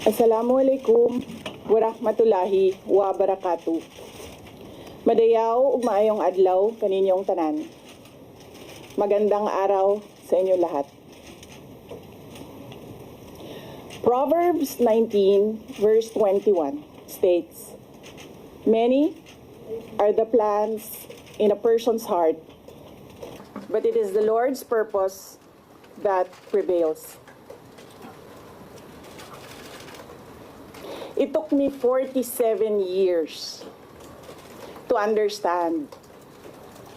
Assalamualaikum warahmatullahi wabarakatuh. Madayaw ug maayong adlaw kaninyong tanan. Magandang araw sa inyo lahat. Proverbs 19 verse 21 states, "Many are the plans in a person's heart, but it is the Lord's purpose that prevails." It took me 47 years to understand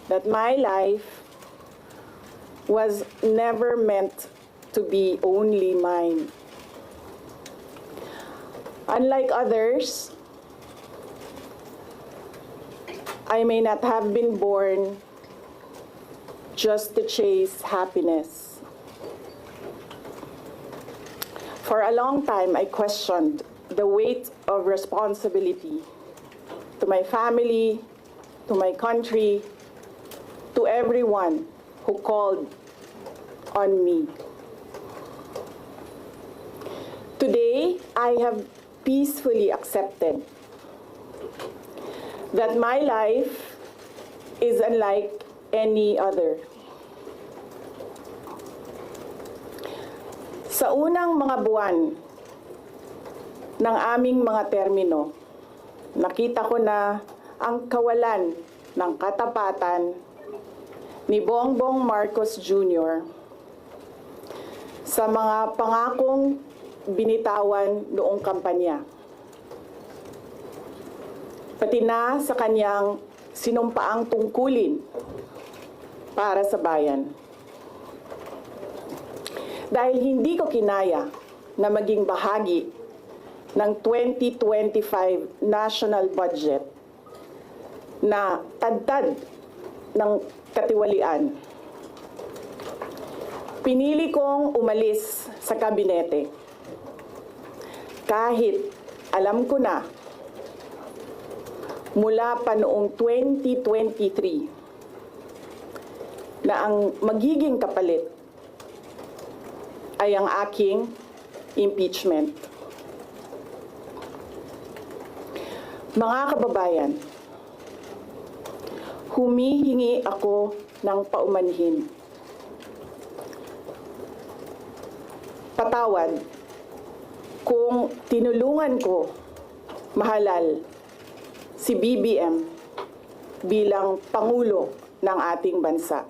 that my life was never meant to be only mine. Unlike others, I may not have been born just to chase happiness. For a long time, I questioned the weight of responsibility to my family, to my country, to everyone who called on me. Today, I have peacefully accepted that my life is unlike any other. Sa unang mga buwan ng aming mga termino, nakita ko na ang kawalan ng katapatan ni Bongbong Marcos Jr. sa mga pangakong binitawan noong kampanya, pati na sa kanyang sinumpaang tungkulin para sa bayan. Dahil hindi ko kinaya na maging bahagi ng 2025 national budget na tadtad ng katiwalian, pinili kong umalis sa kabinete kahit alam ko na mula pa noong 2023 na ang magiging kapalit ay ang aking impeachment. Mga kababayan, humihingi ako ng paumanhin. Patawad kung tinulungan ko mahalal si BBM bilang Pangulo ng ating bansa.